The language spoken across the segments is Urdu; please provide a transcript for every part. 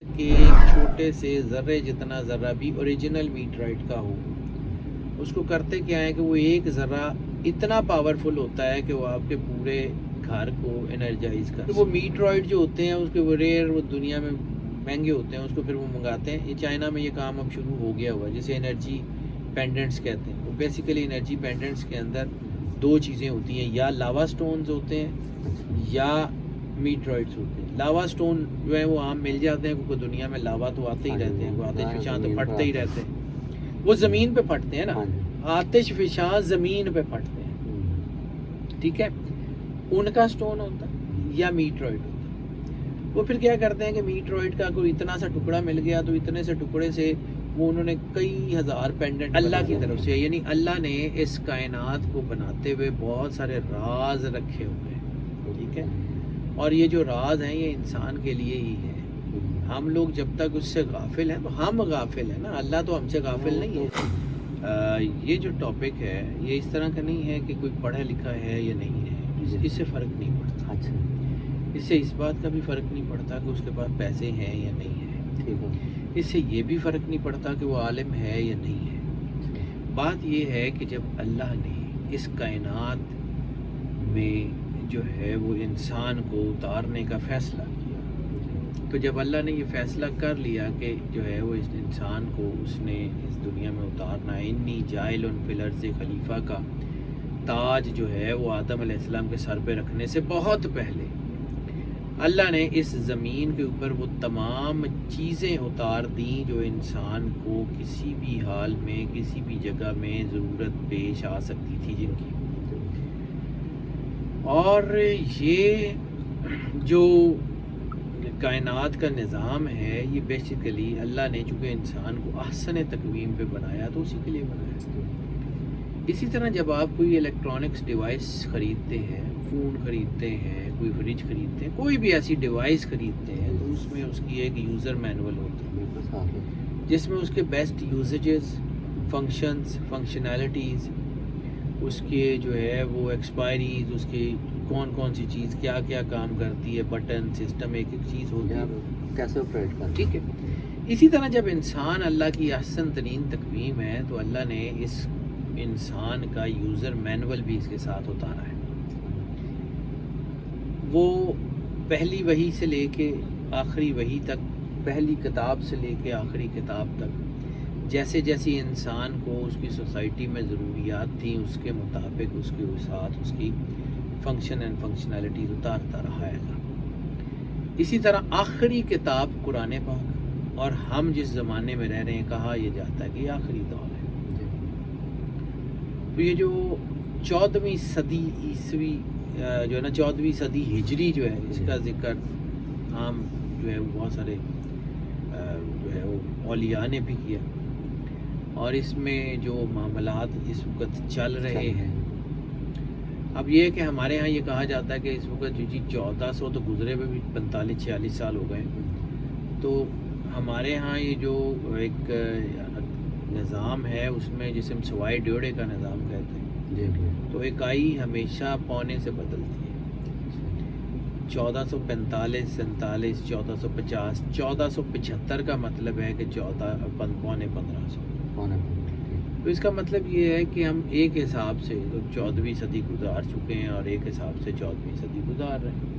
کہ ایک چھوٹے سے ذرے جتنا ذرہ بھی اوریجنل میٹرائٹ کا ہو، اس کو کرتے کیا ہے کہ وہ ایک ذرہ اتنا پاورفل ہوتا ہے کہ وہ آپ کے پورے گھر کو انرجائز کر وہ میٹرائٹ جو ہوتے ہیں اس کے وہ ریئر وہ دنیا میں مہنگے ہوتے ہیں، اس کو پھر وہ منگاتے ہیں۔ یہ چائنا میں یہ کام اب شروع ہو گیا ہوا ہے، جسے انرجی پینڈنٹس کہتے ہیں۔ وہ بیسیکلی انرجی پینڈنٹس کے اندر دو چیزیں ہوتی ہیں، یا لاوا سٹونز ہوتے ہیں یا میٹرائٹس ہوتے ہیں۔ لاوا سٹون جو ہے وہ عام مل جاتے ہیں کیونکہ دنیا میں لاوا تو آتے ہی رہتے ہیں، وہ آتش فشاں تو پھٹتے ہی رہتے ہیں، وہ زمین پہ پھٹتے ہیں نا، آتش فشاں زمین پہ پھٹتے ہیں، ٹھیک ہے، ان کا سٹون ہوتا ہے یا میٹرائٹ ہوتا ہے۔ وہ پھر کیا کرتے ہیں کہ میٹرائٹ کا کوئی اتنا سا ٹکڑا مل گیا تو اتنے سے ٹکڑے سے وہ انہوں نے کئی ہزار پینڈنٹ اللہ کی طرف سے، یعنی اللہ نے اس کائنات کو بناتے ہوئے بہت سارے راز رکھے ہوئے ہیں، ٹھیک ہے، اور یہ جو راز ہیں یہ انسان کے لیے ہی ہے۔ ہم لوگ جب تک اس سے غافل ہیں تو ہم غافل ہیں نا، اللہ تو ہم سے غافل نہیں ہے۔ یہ جو ٹاپک ہے یہ اس طرح کا نہیں ہے کہ کوئی پڑھا لکھا ہے یا نہیں ہے، اس سے فرق نہیں پڑتا۔ اس سے اس بات کا بھی فرق نہیں پڑتا کہ اس کے پاس پیسے ہیں یا نہیں ہیں، اس سے یہ بھی فرق نہیں پڑتا کہ وہ عالم ہے یا نہیں ہے۔ بات یہ ہے کہ جب اللہ نے اس کائنات میں جو ہے وہ انسان کو اتارنے کا فیصلہ کیا، تو جب اللہ نے یہ فیصلہ کر لیا کہ جو ہے وہ اس انسان کو اس نے اس دنیا میں اتارنا ہے، انی جائل فی الارض خلیفہ کا تاج جو ہے وہ آدم علیہ السلام کے سر پہ رکھنے سے بہت پہلے اللہ نے اس زمین کے اوپر وہ تمام چیزیں اتار دیں جو انسان کو کسی بھی حال میں کسی بھی جگہ میں ضرورت پیش آ سکتی تھی جن کی، اور یہ جو کائنات کا نظام ہے یہ بیسیکلی اللہ نے چونکہ انسان کو احسن تقویم پہ بنایا تو اسی کے لیے بنایا۔ اسی طرح جب آپ کوئی الیکٹرانکس ڈیوائس خریدتے ہیں، فون خریدتے ہیں، کوئی فریج خریدتے ہیں، کوئی بھی ایسی ڈیوائس خریدتے ہیں تو اس میں اس کی ایک یوزر مینول ہوتا ہے جس میں اس کے بیسٹ یوزیجز، فنکشنز، فنکشنالٹیز، اس کے جو ہے وہ ایکسپائریز، اس کی کون کون سی چیز کیا کیا کام کرتی ہے، بٹن سسٹم ایک ایک چیز ہوتی ہے کیسے آپریٹ کرتا، ٹھیک ہے۔ اسی طرح جب انسان اللہ کی احسن ترین تقویم ہے تو اللہ نے اس انسان کا یوزر مینول بھی اس کے ساتھ اتارا ہے۔ وہ پہلی وحی سے لے کے آخری وحی تک، پہلی کتاب سے لے کے آخری کتاب تک جیسے جیسی انسان کو اس کی سوسائٹی میں ضروریات تھیں اس کے مطابق اس کے ساتھ اس کی فنکشن اینڈ فنکشنالٹیز اتارتا رہا ہے اللہ۔ اسی طرح آخری کتاب قرآن پاک، اور ہم جس زمانے میں رہ رہے ہیں کہا یہ جاتا ہے کہ یہ آخری دور ہے۔ تو یہ جو 14ویں صدی عیسوی جو ہے نا، 14ویں صدی ہجری جو ہے، اس کا ذکر عام جو ہے وہ بہت سارے جو ہے وہ اولیاء نے بھی کیا، اور اس میں جو معاملات اس وقت چل رہے ہیں، اب یہ ہے کہ ہمارے ہاں یہ کہا جاتا ہے کہ اس وقت جو 1400 تو گزرے ہوئے بھی 45-46 سال ہو گئے، تو ہمارے ہاں یہ جو ایک نظام ہے اس میں جسے ہم سوائے ڈیوڑے کا نظام کہتے ہیں، تو اکائی ہمیشہ پونے سے بدلتی ہے۔ 1445، 47، 1450، 1475 کا مطلب ہے کہ پونے 1500۔ تو اس کا مطلب یہ ہے کہ ہم ایک حساب سے 14ویں صدی گزار چکے ہیں اور ایک حساب سے 14ویں صدی گزار رہے ہیں۔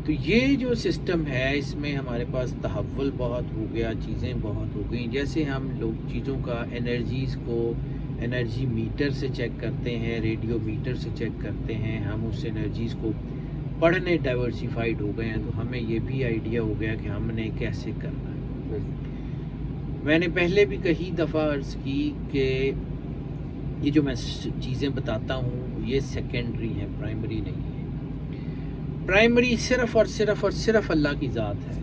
تو یہ جو سسٹم ہے اس میں ہمارے پاس تحول بہت ہو گیا، چیزیں بہت ہو گئیں، جیسے ہم لوگ چیزوں کا انرجیز کو انرجی میٹر سے چیک کرتے ہیں، ریڈیو میٹر سے چیک کرتے ہیں، ہم اس انرجیز کو پڑھنے ڈائیورسیفائڈ ہو گئے ہیں، تو ہمیں یہ بھی آئیڈیا ہو گیا کہ ہم نے کیسے کرنا ہے۔ میں نے پہلے بھی کئی دفعہ عرض کی کہ یہ جو میں چیزیں بتاتا ہوں یہ سیکنڈری ہیں، پرائمری نہیں ہے۔ پرائمری صرف اور صرف اور صرف اللہ کی ذات ہے۔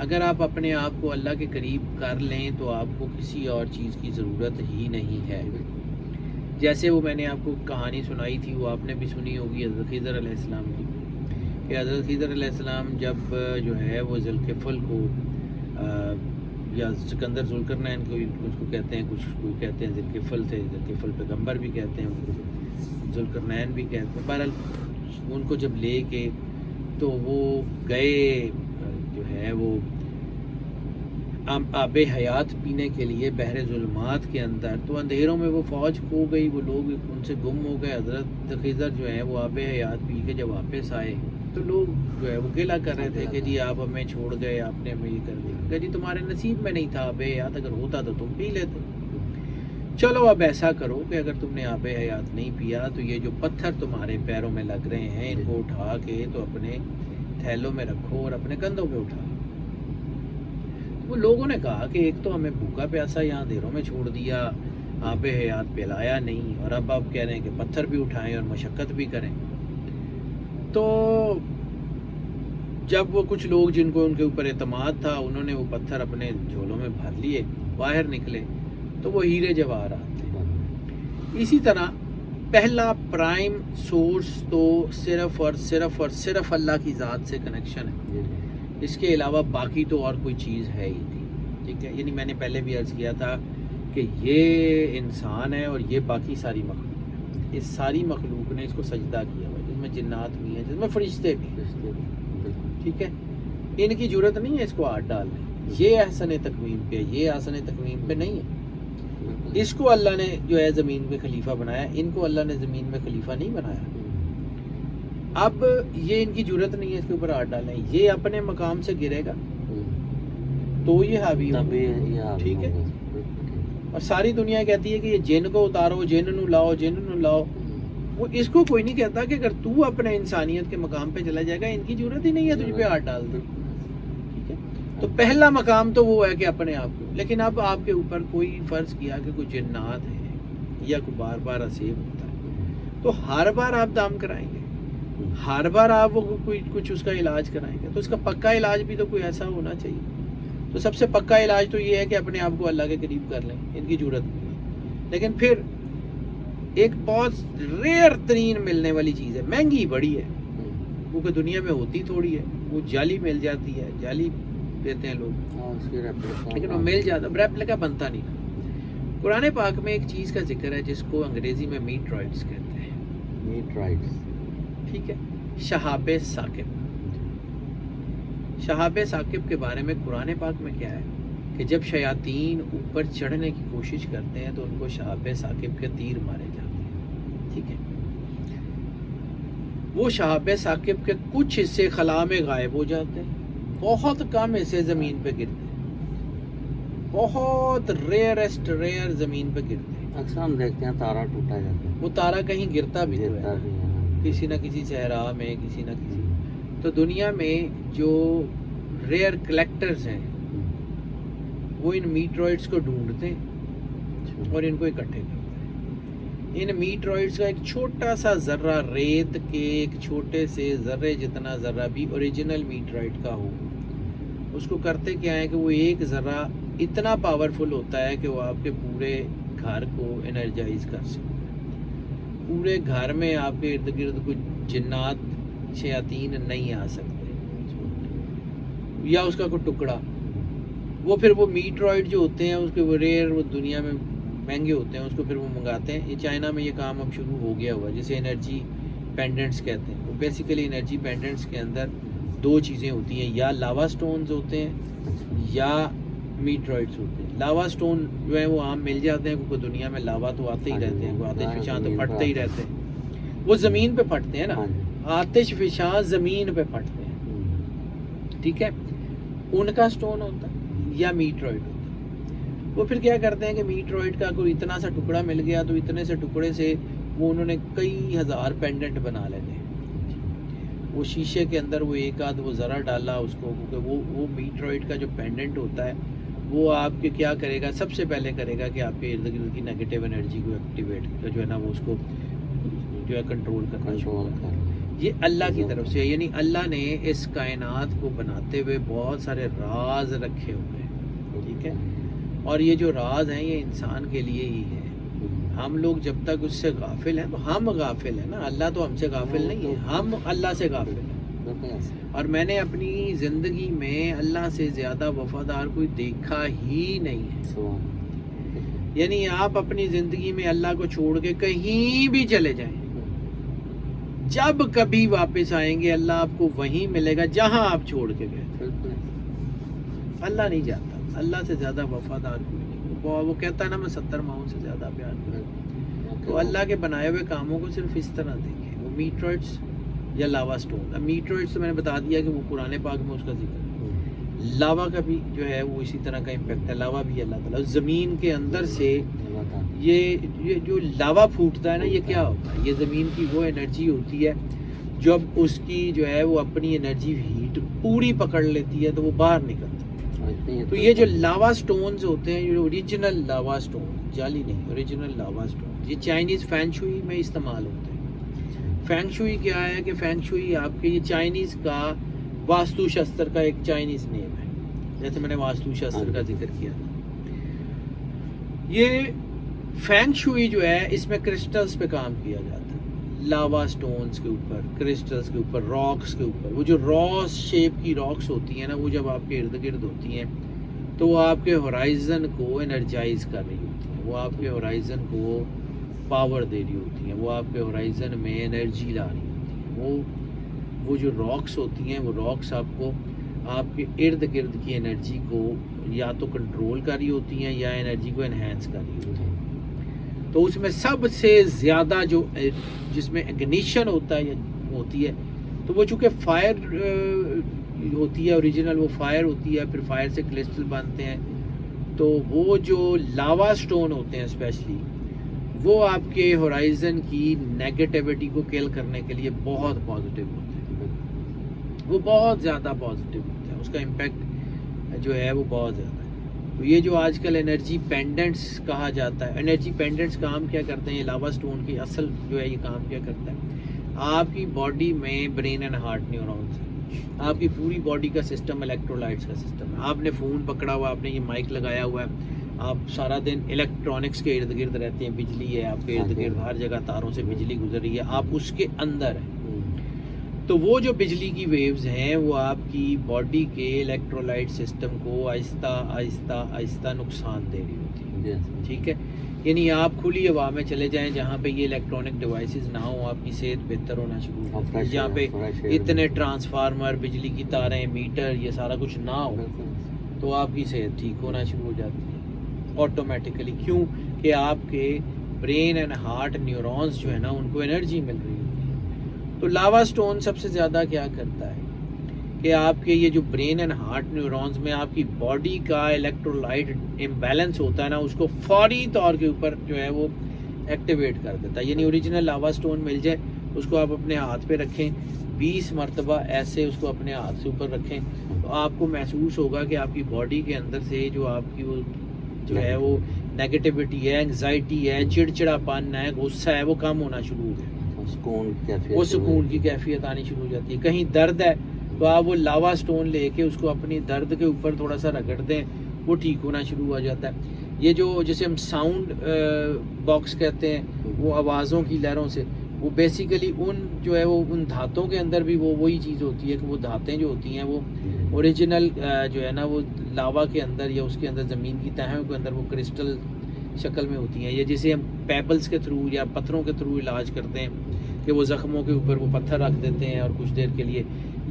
اگر آپ اپنے آپ کو اللہ کے قریب کر لیں تو آپ کو کسی اور چیز کی ضرورت ہی نہیں ہے۔ جیسے وہ میں نے آپ کو کہانی سنائی تھی، وہ آپ نے بھی سنی ہوگی حضرت خضر علیہ السلام کی، کہ حضرت خضر علیہ السلام جب جو ہے وہ ذوالکفل کو یا سکندر ذوالقرنین کو اس کو کہتے ہیں، کچھ کوئی کہتے ہیں ذوالکفل تھے، ذوالکفل پیغمبر بھی کہتے ہیں ان کو، ذوالقرنین بھی کہتے ہیں، بہرحال ان کو جب لے کے تو وہ گئے جو ہے وہ آب حیات پینے کے لیے بحر ظلمات کے اندر، تو اندھیروں میں وہ فوج کھو گئی، وہ لوگ ان سے گم ہو گئے. حضرت خضر جو ہے وہ آب حیات پی کے جب واپس آئے تو لوگ جو ہے وہ گلہ کر رہے تھے کہ جی آپ ہمیں چھوڑ گئے، آپ نے ہمیں یہ کر دیا. کہ جی تمہارے نصیب میں نہیں تھا آب حیات، اگر ہوتا تو تم پی لیتے. چلو اب ایسا کرو کہ اگر تم نے آب حیات نہیں پیا تو یہ جو پتھر تمہارے پیروں میں لگ رہے ہیں ان کو اٹھا کے تو اپنے تھیلوں میں رکھو اور اپنے کندھوں پہ اٹھا. وہ لوگوں نے کہا کہ ایک تو ہمیں بھوکا پیاسا یہاں اندھیروں میں چھوڑ دیا، آب حیات پلایا نہیں، اور اب آپ کہہ رہے ہیں کہ پتھر بھی اٹھائیں اور مشقت بھی کریں. تو جب وہ کچھ لوگ جن کو ان کے اوپر اعتماد تھا انہوں نے وہ پتھر اپنے جھولوں میں بھر لیے، باہر نکلے تو وہ ہیرے جواہرات تھے. اسی طرح پہلا پرائم سورس تو صرف اور صرف اور صرف اللہ کی ذات سے کنیکشن ہے، اس کے علاوہ باقی تو اور کوئی چیز ہے ہی نہیں. ٹھیک ہے، یعنی میں نے پہلے بھی عرض کیا تھا کہ یہ انسان ہے اور یہ باقی ساری مخلوق ہے. اس ساری مخلوق نے اس کو سجدہ کیا ہوا، جس میں جنات بھی ہیں، جس میں فرشتے بھی ہیں. ٹھیک ہے، ان کی ضرورت نہیں ہے اس کو ہاتھ ڈالنے. یہ احسن تقویم پہ، یہ احسن تقویم پہ نہیں ہے. اس کو اللہ نے جو ہے زمین پہ خلیفہ بنایا، ان کو اللہ نے زمین میں خلیفہ نہیں بنایا. اب یہ ان کی ضرورت نہیں ہے اس کے اوپر ہاتھ ڈالیں. یہ اپنے مقام سے گرے گا تو یہ حاوی ہوگا. ٹھیک ہے، اور ساری دنیا کہتی ہے کہ یہ جن کو اتارو، جن نو لاؤ، جن نو لاؤ. وہ اس کو کوئی نہیں کہتا کہ اگر تو اپنے انسانیت کے مقام پہ چلا جائے گا ان کی ضرورت ہی نہیں ہے تجھ پہ ہاتھ ڈال دو. ٹھیک ہے، تو پہلا مقام تو وہ ہے کہ اپنے آپ کو. لیکن اب آپ کے اوپر کوئی فرض کیا کہ کوئی جنات ہے یا کوئی بار بار اسیب ہوتا ہے تو ہر بار آپ دام کرائیں گے، ہر بار آپ وہ کوئی کچھ اس کا علاج کرائیں گے. تو اس کا پکا علاج بھی تو کوئی ایسا ہونا چاہیے. تو سب سے پکا علاج تو یہ ہے کہ اپنے آپ کو اللہ کے قریب کر لیں، ان کی ضرورت نہیں ہے. لیکن پھر ایک بہت ریئر ترین ملنے والی چیز ہے، مہنگی بڑی ہے، کیونکہ دنیا میں ہوتی تھوڑی ہے. وہ جعلی مل جاتی ہے، جعلی دیتے ہیں لوگ، لیکن وہ مل جاتا، ریپلیکا بنتا نہیں. قرآن پاک میں ایک چیز کا ذکر ہے جس کو انگریزی میں میٹرائڈز کہتے ہیں. میٹرائڈز، ٹھیک ہے، شہاب ثاقب. شہاب ثاقب کے بارے میں قرآن پاک میں کیا ہے کہ جب شیاطین اوپر چڑھنے کی کوشش کرتے ہیں تو ان کو شہاب ثاقب کے تیر مارے جاتے ہیں. ٹھیک ہے، وہ شہاب ثاقب کے کچھ حصے خلا میں غائب ہو جاتے ہیں، بہت کم حصے زمین پہ گرتے ہیں، بہت ریئرسٹ ریئر زمین پہ گرتے ہیں. اکثر ہم دیکھتے ہیں تارا ٹوٹا جاتا ہے، وہ تارا کہیں گرتا بھی تو ہے، کسی نہ کسی صحرا میں، کسی نہ کسی. تو دنیا میں جو ریئر کلیکٹرز ہیں وہ ان میٹرائڈز کو ڈھونڈتے ہیں اور ان کو اکٹھے کرتے ہیں. ان میٹرائڈز کا ایک چھوٹا سا ذرہ ریت کے ایک چھوٹے سے ذرے جتنا ذرہ بھی اوریجنل میٹرائڈ کا ہو، اس کو کرتے کیا ہے کہ وہ ایک ذرہ اتنا پاورفل ہوتا ہے کہ وہ آپ کے پورے گھر کو انرجائز کر سکتا ہے. پورے گھر میں آپ کے ارد گرد کوئی جنات شیاطین نہیں آ سکتے، یا اس کا کوئی ٹکڑا. وہ پھر وہ میٹرائڈ جو ہوتے ہیں اس کے وہ ریئر، وہ دنیا میں مہنگے ہوتے ہیں، اس کو پھر وہ منگاتے ہیں. یہ چائنا میں یہ کام اب شروع ہو گیا ہوا، جسے انرجی پینڈنٹس کہتے ہیں. وہ بیسیکلی انرجی پینڈنٹس کے اندر دو چیزیں ہوتی ہیں، یا لاوا سٹونز ہوتے ہیں یا میٹرائڈز ہوتے ہیں. لاوا سٹون جو ہیں وہ عام مل جاتے ہیں کیونکہ دنیا میں لاوا تو آتے ہی رہتے ہیں، وہ آتش فشاں تو پھٹتے ہی رہتے ہیں. وہ زمین پہ پھٹتے ہیں نا، آتش فشاں زمین پہ پھٹتے ہیں. ٹھیک ہے، ان کا سٹون ہوتا ہے یا میٹرائڈ ہوتا ہے. وہ پھر کیا کرتے ہیں کہ میٹرائڈ کا کوئی اتنا سا ٹکڑا مل گیا تو اتنے سے ٹکڑے سے وہ انہوں نے کئی ہزار پینڈنٹ بنا لیتے ہیں. وہ شیشے کے اندر وہ ایک آدھ وہ ذرا ڈالا اس کو، کیونکہ وہ میٹرائڈ کا جو پینڈنٹ ہوتا ہے وہ آپ کے کیا کرے گا، سب سے پہلے کرے گا کہ آپ کے ارد گرد کی نیگیٹو انرجی کو ایکٹیویٹ جو ہے نا وہ اس کو جو ہے کنٹرول کرنا شروع کرتا ہے. یہ اللہ کی طرف سے ہے، یعنی اللہ نے اس کائنات کو بناتے ہوئے بہت سارے راز رکھے ہوئے ہیں. ٹھیک ہے، اور یہ جو راز ہیں یہ انسان کے لیے ہی ہے. ہم لوگ جب تک اس سے غافل ہیں تو ہم غافل ہیں نا، اللہ تو ہم سے غافل نہیں ہے، ہم اللہ سے غافل ہیں. اور میں نے اپنی زندگی میں اللہ سے زیادہ وفادار کوئی دیکھا ہی نہیں ہے. یعنی آپ اپنی زندگی میں اللہ کو چھوڑ کے کہیں بھی چلے جائیں، جب کبھی واپس آئیں گے اللہ آپ کو وہیں ملے گا جہاں آپ چھوڑ کے گئے. اللہ نہیں جانتا, اللہ سے زیادہ وفادار کوئی نہیں. وہ کہتا ہے نا میں 70 ماؤں سے زیادہ پیار کرتا. تو اللہ کے بنائے ہوئے کاموں کو صرف اس طرح دیکھیں. وہ میٹرائٹس یا لاوا سٹون. اب میٹرائٹس تو میں نے بتا دیا کہ وہ قرآن پاک میں اس کا ذکر ہے. لاوا کا بھی جو ہے وہ اسی طرح کا امپیکٹ ہے. لاوا بھی اللہ تعالیٰ زمین کے اندر سے یہ جو لاوا پھوٹتا ہے نا, یہ کیا ہوتا ہے؟ یہ زمین کی وہ انرجی ہوتی ہے جب اس کی جو ہے وہ اپنی انرجی ہیٹ پوری پکڑ لیتی ہے تو وہ باہر نکلتا ہے. تو یہ جو لاوا سٹونز ہوتے ہیں, یہ اوریجنل لاوا سٹون, جعلی نہیں, اوریجنل لاوا سٹون, یہ چائنیز فینگ شوئی میں استعمال ہوتے ہیں. فینگ شوئی کیا ہے کہ فینگ شوئی آپ کے یہ چائنیز کا واستو شاستر کا ایک چائنیز نیم ہے, جیسے میں نے واستو شاستر کا ذکر کیا. یہ فینگ شوئی جو ہے اس میں کرسٹلز پہ کام کیا جاتا ہے, لاوا سٹونز کے اوپر, کرسٹلز کے اوپر, راکس کے اوپر. وہ جو راس شیپ کی راکس ہوتی ہیں نا, وہ جب آپ کے ارد گرد ہوتی ہیں تو وہ آپ کے ہورائزن کو انرجائز کر رہی ہوتی ہیں, وہ آپ کے ہورائزن کو پاور دے رہی ہوتی ہیں, وہ آپ کے ہورائزن میں انرجی لا رہی ہوتی ہیں. وہ جو راکس ہوتی ہیں, وہ راکس آپ کو آپ کے ارد گرد کی انرجی کو یا تو کنٹرول کر رہی ہوتی ہیں یا انرجی کو انہینس کر رہی ہوتی ہیں. تو اس میں سب سے زیادہ جو جس میں اگنیشن ہوتا ہے یا ہوتی ہے, تو وہ چونکہ فائر ہوتی ہے, اوریجنل وہ فائر ہوتی ہے, پھر فائر سے کرسٹل بنتے ہیں. تو وہ جو لاوا سٹون ہوتے ہیں اسپیشلی, وہ آپ کے ہورائزن کی نیگیٹیوٹی کو کل کرنے کے لیے بہت پازیٹیو ہوتے ہیں. وہ بہت زیادہ پازیٹیو ہوتے ہیں, اس کا امپیکٹ جو ہے وہ بہت زیادہ ہے. تو یہ جو آج کل انرجی پینڈنٹس کہا جاتا ہے, انرجی پینڈنٹس کام کیا کرتے ہیں؟ یہ لاوا سٹون کی اصل جو ہے یہ کام کیا کرتا ہے, آپ کی باڈی میں برین اینڈ ہارٹ نیورونز ہیں, آپ کی پوری باڈی کا سسٹم الیکٹرولائٹس کا سسٹم ہے. آپ نے فون پکڑا ہوا, آپ نے یہ مائک لگایا ہوا ہے, آپ سارا دن الیکٹرانکس کے ارد گرد رہتے ہیں, بجلی ہے آپ کے ارد گرد, ہر جگہ تاروں سے بجلی گزر رہی ہے, آپ اس کے اندر ہیں. تو وہ جو بجلی کی ویوز ہیں وہ آپ کی باڈی کے الیکٹرولائٹ سسٹم کو آہستہ آہستہ آہستہ نقصان دے رہی ہوتی ہے. ٹھیک ہے, یعنی آپ کھلی ہوا میں چلے جائیں جہاں پہ یہ الیکٹرانک ڈیوائسز نہ ہوں, آپ کی صحت بہتر ہونا شروع ہو جاتی ہے. جہاں پہ اتنے ٹرانسفارمر, بجلی کی تاریں, میٹر, یہ سارا کچھ نہ ہو تو آپ کی صحت ٹھیک ہونا شروع ہو جاتی ہے آٹومیٹیکلی. کیوں کہ آپ کے برین اینڈ ہارٹ نیورونز جو ہے نا ان کو انرجی مل رہی ہے. تو لاوا سٹون سب سے زیادہ کیا کرتا ہے کہ آپ کے یہ جو برین اینڈ ہارٹ نیورونز میں آپ کی باڈی کا الیکٹرولائٹ امبیلنس ہوتا ہے نا, اس کو فوری طور کے اوپر جو ہے وہ ایکٹیویٹ کر دیتا ہے. یعنی اوریجنل لاوا سٹون مل جائے, اس کو آپ اپنے ہاتھ پہ رکھیں, 20 مرتبہ ایسے اس کو اپنے ہاتھ سے اوپر رکھیں, تو آپ کو محسوس ہوگا کہ آپ کی باڈی کے اندر سے جو آپ کی وہ جو ہے وہ نیگیٹیوٹی ہے, انگزائٹی ہے, چڑچڑا پن ہے, غصہ ہے, وہ کم ہونا شروع ہو گیا. وہ سکون کی کیفیت آنی شروع ہو جاتی ہے. کہیں درد ہے تو آپ وہ لاوا سٹون لے کے اس کو اپنی درد کے اوپر تھوڑا سا رگڑ دیں, وہ ٹھیک ہونا شروع ہو جاتا ہے. یہ جو جسے ہم ساؤنڈ باکس کہتے ہیں, وہ آوازوں کی لہروں سے, وہ بیسیکلی ان جو ہے وہ ان دھاتوں کے اندر بھی وہ وہی چیز ہوتی ہے کہ وہ دھاتیں جو ہوتی ہیں وہ اوریجنل جو ہے نا وہ لاوا کے اندر یا اس کے اندر زمین کی تہوں کے اندر وہ کرسٹل شکل میں ہوتی ہیں. یہ جسے ہم پیبلز کے تھرو یا پتھروں کے تھرو علاج کرتے ہیں کہ وہ زخموں کے اوپر وہ پتھر رکھ دیتے ہیں اور کچھ دیر کے لیے,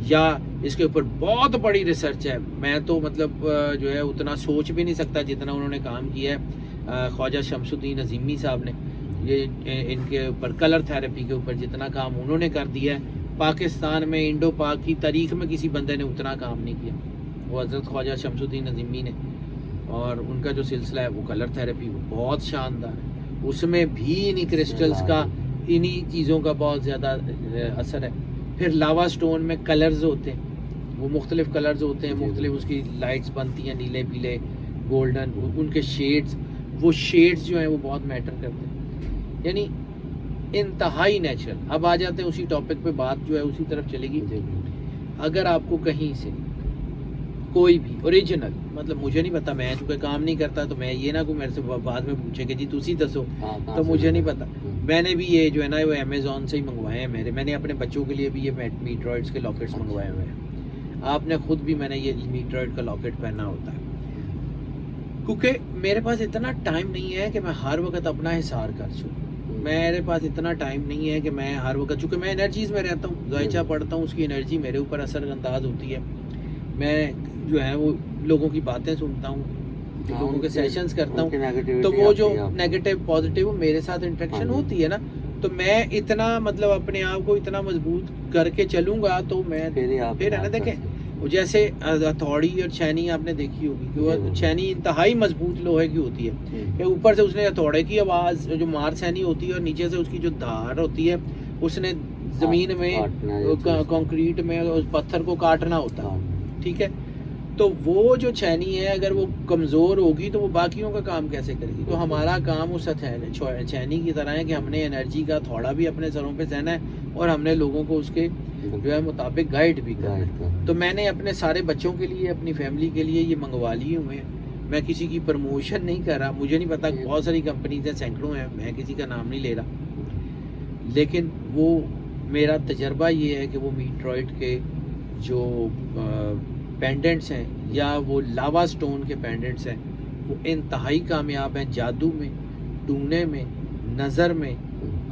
یا اس کے اوپر بہت بڑی ریسرچ ہے. میں تو مطلب جو ہے اتنا سوچ بھی نہیں سکتا جتنا انہوں نے کام کیا ہے خواجہ شمس الدین عظیمی صاحب نے. یہ ان کے اوپر کلر تھراپی کے اوپر جتنا کام انہوں نے کر دیا ہے, پاکستان میں انڈو پاک کی تاریخ میں کسی بندے نے اتنا کام نہیں کیا. وہ حضرت خواجہ شمس الدین عظیمی نے, اور ان کا جو سلسلہ ہے وہ کلر تھراپی وہ بہت شاندار ہے. اس میں بھی انہی کرسٹلز کا, انہی چیزوں کا بہت زیادہ اثر ہے. پھر لاوا سٹون میں کلرز ہوتے ہیں, وہ مختلف کلرز ہوتے ہیں, مختلف اس کی لائٹس بنتی ہیں, نیلے پیلے گولڈن, ان کے شیڈز, وہ شیڈز جو ہیں وہ بہت میٹر کرتے ہیں. یعنی انتہائی نیچرل. اب آ جاتے ہیں اسی ٹاپک پہ, بات جو ہے اسی طرف چلے گی. اگر آپ کو کہیں سے کوئی بھی اوریجنل, مطلب مجھے نہیں پتا, میں چونکہ کام نہیں کرتا تو میں یہ نہ کوئی میرے سے بعد میں پوچھے کہ جی تسی دسو, تو مجھے نہیں پتا. میں نے بھی یہ جو ہے نا وہ امیزون سے ہی منگوائے ہیں میں نے اپنے بچوں کے لیے بھی یہ میٹرائڈس کے لاکٹس منگوائے ہوئے ہیں. آپ نے خود بھی, میں نے یہ میٹرائڈ کا لاکٹ پہنا ہوتا ہے, کیونکہ میرے پاس اتنا ٹائم نہیں ہے کہ میں ہر وقت اپنا حصار کر سکوں. میرے پاس اتنا ٹائم نہیں ہے کہ میں ہر وقت, چونکہ میں انرجیز میں رہتا ہوں, ذائچہ پڑھتا ہوں, اس کی انرجی میرے اوپر اثر انداز ہوتی ہے. میں جو ہے وہ لوگوں کی باتیں سنتا ہوں, لوگوں کے سیشنز کرتا ہوں, تو وہ جو نیگیٹو پازیٹیو میرے ساتھ انٹریکشن ہوتی ہے نا, تو میں اتنا مطلب اپنے آپ کو اتنا مضبوط کر کے چلوں گا تو میں پھر ہے نا دیکھیں جیسے ہتھوڑی اور چھینی آپ نے دیکھی ہوگی کہ وہ چھینی انتہائی مضبوط لوہے کی ہوتی ہے کہ اوپر سے اس نے ہتھوڑے کی آواز جو مار چھینی ہوتی ہے اور نیچے سے اس کی جو دھار ہوتی ہے اس نے زمین میں کنکریٹ میں اس پتھر کو کاٹنا ہوتا ہے, ٹھیک ہے. تو وہ جو چھینی ہے اگر وہ کمزور ہوگی تو وہ باقیوں کا کام کیسے کرے گی. تو ہمارا کام اس چھینی کی طرح ہے کہ ہم نے انرجی کا تھوڑا بھی اپنے سروں پہ سہنا ہے اور ہم نے لوگوں کو اس کے جو ہے مطابق گائیڈ بھی کرنا ہے. تو میں نے اپنے سارے بچوں کے لیے اپنی فیملی کے لیے یہ منگوا لیے ہوئے ہیں. میں کسی کی پروموشن نہیں کر رہا, مجھے نہیں پتا, بہت ساری کمپنیز ہیں, سینکڑوں ہیں, میں کسی کا نام نہیں لے رہا, لیکن وہ میرا تجربہ یہ ہے کہ وہ میٹرائٹ کے جو پینڈنٹس ہیں یا وہ لاوا سٹون کے پینڈنٹس ہیں وہ انتہائی کامیاب ہیں جادو میں, ٹونے میں, نظر میں,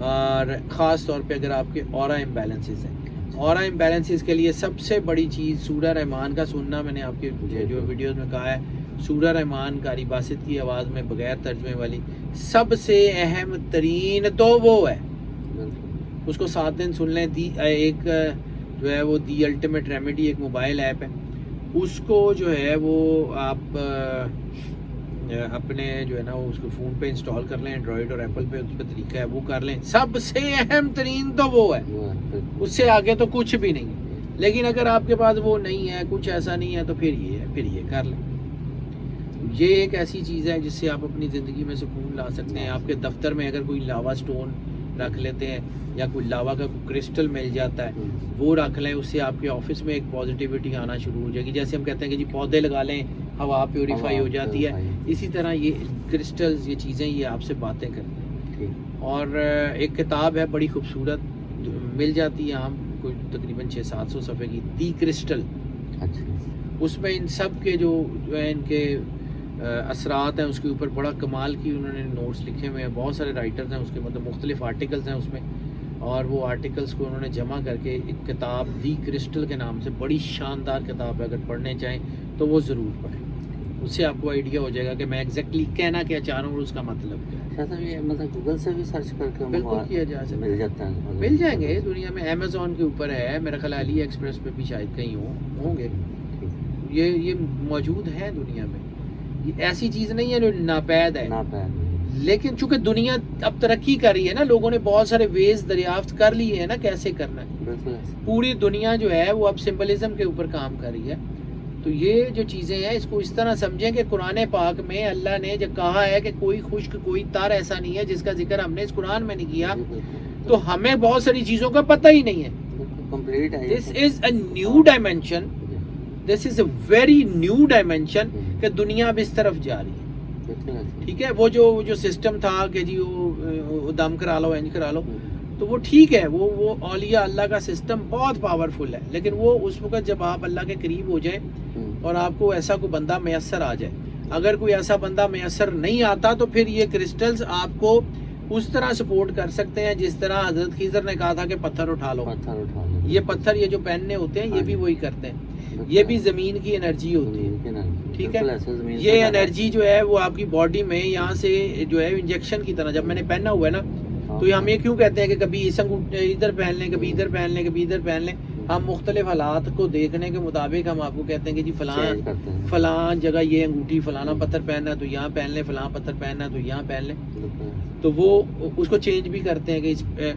اور خاص طور پہ اگر آپ کے اورا امبیلنسز ہیں. اورا امبیلنسز کے لیے سب سے بڑی چیز سورہ رحمان کا سننا. میں نے آپ کے جو ویڈیوز میں کہا ہے سورہ رحمان قاری باسط کی آواز میں بغیر ترجمے والی سب سے اہم ترین تو وہ ہے, اس کو 7 دن سن لیں. ایک جو ہے وہ دی الٹیمیٹ ریمیڈی ایک موبائل ایپ ہے, اس کو جو ہے وہ آپ اپنے جو ہے نا اس کو فون پہ انسٹال کر لیں, اینڈرائڈ اور ایپل پہ اس پہ طریقہ ہے وہ کر لیں. سب سے اہم ترین تو وہ ہے, اس سے آگے تو کچھ بھی نہیں. لیکن اگر آپ کے پاس وہ نہیں ہے, کچھ ایسا نہیں ہے, تو پھر یہ کر لیں. یہ ایک ایسی چیز ہے جس سے آپ اپنی زندگی میں سکون لا سکتے ہیں. آپ کے دفتر میں اگر کوئی لاوا سٹون رکھ لیتے ہیں یا کوئی لاوا کا کوئی کرسٹل مل جاتا ہے وہ رکھ لیں, اس سے آپ کے آفس میں ایک پازیٹیوٹی آنا شروع ہو جائے گی. جیسے ہم کہتے ہیں کہ جی پودے لگا لیں ہوا پیوریفائی ہو جاتی ہے, اسی طرح یہ کرسٹلز یہ چیزیں یہ آپ سے باتیں کرتے ہیں. اور ایک کتاب ہے بڑی خوبصورت مل جاتی ہے عام کوئی تقریباً 600-700 صفحے کی, دی کرسٹل. اس میں ان سب کے جو ہے ان کے اثرات ہیں اس کے اوپر بڑا کمال کی انہوں نے نوٹس لکھے ہوئے ہیں. بہت سارے رائٹرز ہیں اس کے, مطلب مختلف آرٹیکلز ہیں اس میں, اور وہ آرٹیکلز کو انہوں نے جمع کر کے ایک کتاب دی کرسٹل کے نام سے, بڑی شاندار کتاب ہے. اگر پڑھنے چاہیں تو وہ ضرور پڑھیں, اس سے آپ کو آئیڈیا ہو جائے گا کہ میں ایگزیکٹلی کہنا کیا چاہ رہا ہوں اور اس کا مطلب کیا ہے. مطلب گوگل سے بھی سرچ کر کے بالکل کیا جا سکتا ہے, مل جاتا ہے, مل جائیں گے دنیا میں. امیزون کے اوپر ہے, میرا خیال علی ایکسپریس پہ بھی شاید کہیں ہوں گے. یہ موجود ہے دنیا میں, یہ ایسی چیز نہیں ہے جو ناپید ہے. لیکن چونکہ دنیا اب ترقی کر رہی ہے نا, لوگوں نے بہت سارے ویز دریافت کر لیے ہیں نا کیسے کرنا ہے. پوری دنیا جو ہے وہ اب سمبلزم کے اوپر کام کر رہی ہے. تو یہ جو چیزیں ہیں اس کو اس طرح سمجھیں کہ قرآن پاک میں اللہ نے جب کہا ہے کہ کوئی خشک کوئی تار ایسا نہیں ہے جس کا ذکر ہم نے اس قرآن میں نہیں کیا, تو ہمیں بہت ساری چیزوں کا پتہ ہی نہیں ہے. This is a new dimension, this is a very new dimension کہ دنیا اب اس طرف جا رہی ہے. ٹھیک ہے, وہ جو سسٹم تھا کہ جی وہ دم کرا لو انج کرا لو, تو وہ ٹھیک ہے, وہ اولیاء اللہ کا سسٹم بہت پاورفل ہے. لیکن وہ اس وقت جب آپ اللہ کے قریب ہو جائیں اور آپ کو ایسا کوئی بندہ میسر آ جائے. اگر کوئی ایسا بندہ میسر نہیں آتا تو پھر یہ کرسٹلز آپ کو اس طرح سپورٹ کر سکتے ہیں جس طرح حضرت خضر نے کہا تھا کہ پتھر اٹھا لو. یہ پتھر یہ جو پہننے ہوتے ہیں یہ بھی وہی کرتے ہیں, یہ بھی زمین کی انرجی ہوتی ہے. ٹھیک ہے, یہ انرجی جو ہے وہ آپ کی باڈی میں یہاں سے جو ہے انجیکشن کی طرح, جب میں نے پہنا ہوا ہے نا تو ہم یہ کیوں کہتے ہیں کہ کبھی ادھر پہن لیں, کبھی ادھر پہن لیں, کبھی ادھر پہن لیں. ہم مختلف حالات کو دیکھنے کے مطابق ہم آپ کو کہتے ہیں کہ جی فلاں جگہ یہ انگوٹھی فلانا پتھر پہننا ہے تو یہاں پہن لیں, فلاں پتھر پہننا ہے تو یہاں پہن لیں. تو وہ اس کو چینج بھی کرتے ہیں کہ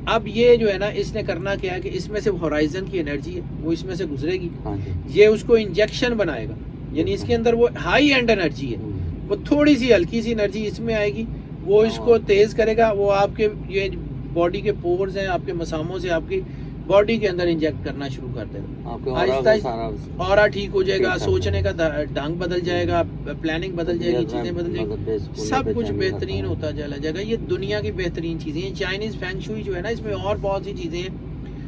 اب یہ جو ہے نا اس نے کرنا کیا ہے کہ اس میں سے ہورائزن کی انرجی ہے وہ اس میں سے گزرے گی, یہ اس کو انجیکشن بنائے گا. یعنی اس کے اندر وہ ہائی اینڈ انرجی ہے, وہ تھوڑی سی ہلکی سی انرجی اس میں آئے گی, وہ اس کو تیز کرے گا. وہ آپ کے یہ باڈی کے پورز ہیں آپ کے مساموں سے آپ کی باڈی کے اندر انجیکٹ کرنا شروع کر دے گا. آہستہ آہستہ اورا ٹھیک ہو جائے گا, سوچنے کا ڈھنگ بدل جائے گا, پلاننگ بدل جائے گی, چیزیں بدل جائیں گی, سب کچھ بہترین ہوتا چلا جائے گا. یہ دنیا کی بہترین چیزیں ہیں. چائنیز فینگ شوئی جو ہے نا اس میں اور بہت سی چیزیں ہیں,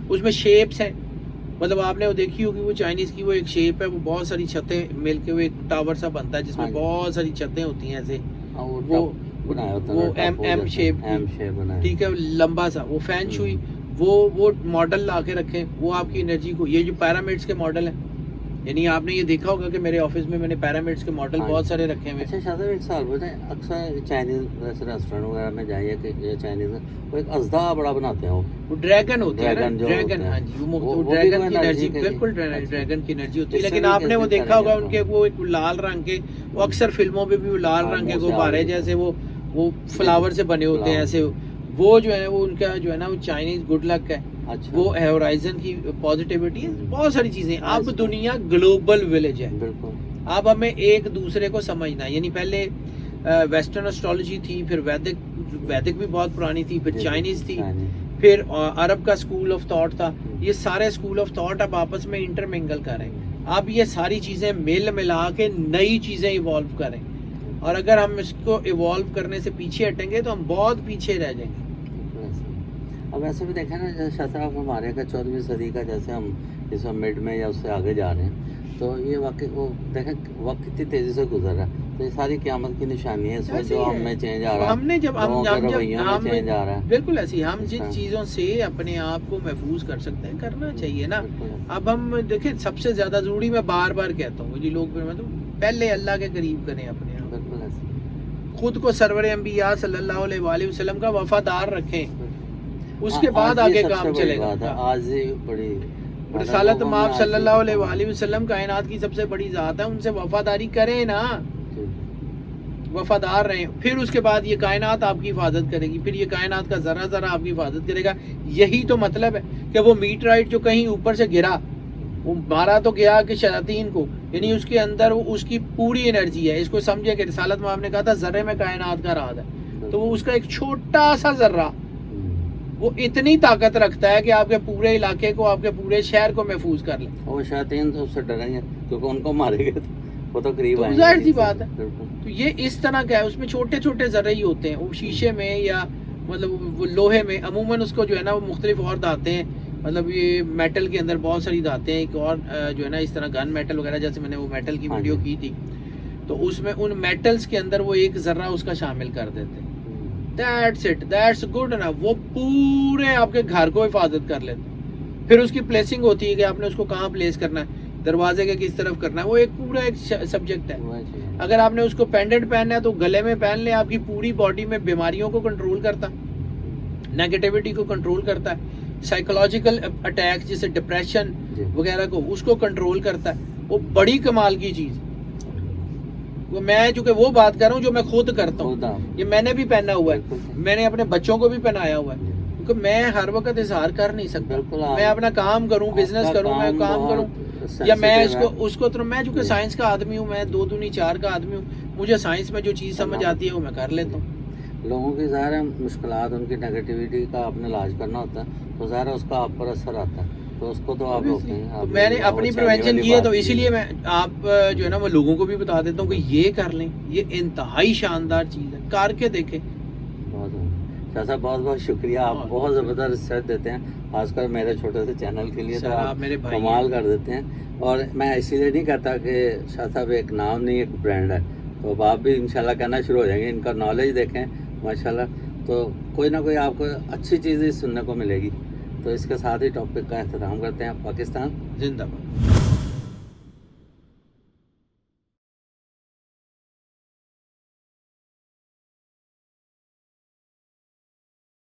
اس میں شیپس ہیں. مطلب آپ نے وہ دیکھی ہوگی وہ چائنیز کی وہ ایک شیپ ہے, وہ بہت ساری چھتیں مل کے وہ ایک ٹاور سا بنتا ہے جس میں بہت ساری چھتیں ہوتی ہیں ایسے, وہ ایم شیپ, ٹھیک ہے, لمبا سا. وہ فینگ شوئی وہ ماڈل لا کے رکھیں, وہ آپ کی انرجی کو, یہ جو پیرامڈس کے ماڈل ہیں یعنی آپ نے یہ دیکھا ہوگا کہ میرے آفس میں میں نے پیرامڈس کے ماڈل ہاں بہت سارے رکھے ہوئے ہیں. اچھا شاہ صاحب ایک سوال بتائیں، اکثر چائنیز ریسٹورینٹ وغیرہ میں جائیے کہ یہ چائنیز وہ ایک اژدہا بڑا بناتے ہیں وہ ڈریگن ہوتی ہے نا، ڈریگن جو ڈریگن، ہوتے ہیں، ہاں جی، وہ وہ بھی ڈریگن کوئی کی انرجی، انرجی کے لیے؟ بالکل اچھا۔ ڈریگن کی انرجی ہوتی ہے. اس سے لیکن بھی آپ نے وہ کیسے دیکھا ہوگا کریں ان کے آپ؟ وہ ایک لال رنگ کے، وہ اکثر فلموں پہ بھی وہ لال ہاں، رنگ کے منہ سے غبارے آواز جیسے وہ فلاور سے بنے ہوتے ہیں ایسے، وہ جو ہے وہ ان کا جو ہے نا وہ چائنیز گڈ لک ہے، اچھا وہ ہورائزن کی پازیٹیوٹی ہے، بہت ساری چیزیں. ہاں، اب دنیا گلوبل ولیج ہے، بالکل اب ہمیں ایک دوسرے کو سمجھنا ہے. یعنی پہلے ویسٹرن اسٹرالوجی تھی، پھر ویدک بھی بہت پرانی تھی، پھر چائنیز تھی، پھر عرب کا اسکول آف تھاٹ تھا. یہ سارے اسکول آف تھاٹ اب آپس میں انٹرمنگل کر رہے ہیں. اب یہ ساری چیزیں مل ملا کے نئی چیزیں ایوالو کریں، اور اگر ہم اس کو ایوالو کرنے سے پیچھے ہٹیں گے تو ہم بہت پیچھے رہ جائیں گے. اب ایسے بھی دیکھیں نا جیسے شاہ صاحب ہمارے کا 14ویں صدی کا جیسے ہم اس وقت مڈ میں یا اس سے آگے جا رہے ہیں، تو یہ واقعی وہ دیکھیں وقت کتنی تیزی سے گزر رہا ہے. تو یہ ساری قیامت کی نشانی ہے اس وقت جو ہم میں چینج آ رہا ہے، ہم نے جب لوگوں کے رویوں میں چینج آ رہا ہے. بالکل ایسی ہم جن اچھا۔ چیزوں سے اپنے آپ کو محفوظ کر سکتے ہیں کرنا چاہیے نا. بالکل۔ اب ہم دیکھیں سب سے زیادہ ضروری، میں بار بار کہتا ہوں جی، لوگ پہلے اللہ کے قریب کریں اپنے آپ، بالکل ایسے۔ خود کو سرور انبیاء صلی اللہ علیہ وآلہ وسلم کا وفادار رکھیں، اس کے آج بعد یہ آگے سب سے کام بڑی چلے گا. بات ہے، آج ہی بڑی رسالت لوگوں میں مآب آج صلی یہ اللہ علیہ کام وآلہ وسلم کائنات کی سب سے بڑی ذات ہے، ان سے وفاداری کریں نا، وفادار رہیں. پھر اس کے بعد یہ کائنات آپ کی حفاظت کرے گی، پھر یہ کائنات کا ذرہ ذرہ آپ کی حفاظت کرے گا. یہی تو مطلب ہے کہ وہ میٹرائٹ جو کہیں اوپر سے گرا، وہ مارا تو گیا کہ شیاطین کو، یعنی اس کے اندر اس کی پوری انرجی ہے. اس کو سمجھے کہ رسالت مآب نے کہا تھا ذرے میں کائنات کا راز ہے، تو وہ اس کا ایک چھوٹا سا ذرہ وہ اتنی طاقت رکھتا ہے کہ آپ کے پورے علاقے کو، آپ کے پورے شہر کو محفوظ کر لے. وہ شیاطین تو اس سے ڈریں گے کیونکہ ان کو مارے گئے تو وہ تو قریب تو آئیں گے. ظاہر سی بات ہے. بالکل۔ تو یہ اس طرح کا ہے، اس میں چھوٹے چھوٹے ذرے ہی ہوتے ہیں. وہ شیشے میں یا مطلب وہ لوہے میں عموماً اس کو جو ہے نا وہ مختلف اور دھاتیں ہیں، مطلب یہ میٹل کے اندر بہت ساری دھاتیں ہیں. ایک اور جو ہے نا اس طرح گن میٹل وغیرہ، جیسے میں نے وہ میٹل کی ویڈیو کی تھی، تو اس میں ان میٹلز کے اندر وہ ایک ذرہ اس کا شامل کر دیتے ہیں. That's it, that's good نا. وہ پورے آپ کے گھر کو حفاظت کر لیتے ہیں. پھر اس کی پلیسنگ ہوتی ہے کہ آپ نے اس کو کہاں پلیس کرنا ہے، دروازے کے کس طرف کرنا ہے، وہ ایک پورا ایک سبجیکٹ ہے. اگر آپ نے اس کو پینڈنٹ پہننا ہے تو گلے میں پہن لیں، آپ کی پوری باڈی میں بیماریوں کو کنٹرول کرتا ہے، نیگیٹیوٹی کو کنٹرول کرتا ہے، سائیکولوجیکل اٹیک جیسے ڈپریشن وغیرہ کو اس کو کنٹرول کرتا ہے. وہ بڑی کمال کی چیز. وہ میں چونکہ وہ بات کر رہا ہوں جو میں خود کرتا ہوں، یہ میں نے بھی پہنا ہوا ہے، میں نے اپنے بچوں کو بھی پہنایا ہوا ہے، کیونکہ میں ہر وقت اظہار کر نہیں سکتا. میں اپنا کام کروں، بزنس کروں، میں کام کروں، یا میں اس کو میں چونکہ سائنس کا آدمی ہوں، میں 2 دونی 4 کا آدمی ہوں، مجھے سائنس میں جو چیز سمجھ آتی ہے وہ میں کر لیتا ہوں. لوگوں کی ظاہر ہے مشکلات، ان کی نیگیٹیوٹی کا آپ نے علاج کرنا ہوتا ہے، تو ظاہر ہے اس کا آپ پر اثر آتا ہے، تو اس کو تو آپ روکیں گے. تو میں نے اپنی پریونشن کی ہے، تو اسی لیے میں آپ جو ہے نا وہ لوگوں کو بھی بتا دیتا ہوں کہ یہ کر لیں، یہ انتہائی شاندار چیز ہے، کر کے دیکھیں. شاہ صاحب بہت بہت شکریہ، آپ بہت زبردست ریسرچ دیتے ہیں، خاص کر میرے چھوٹے سے چینل کے لیے تو آپ کمال کر دیتے ہیں. اور میں اسی لیے نہیں کہتا کہ شاہ صاحب ایک نام نہیں ایک برانڈ ہے، تو اب آپ بھی انشاءاللہ کہنا شروع ہو جائیں گے. ان کا نالج دیکھیں ماشاءاللہ، تو کوئی نہ کوئی آپ کو اچھی چیزیں سننے کو ملے گی. تو اس کے ساتھ ہی ٹاپک کا اختتام کرتے ہیں. پاکستان زندہ باد.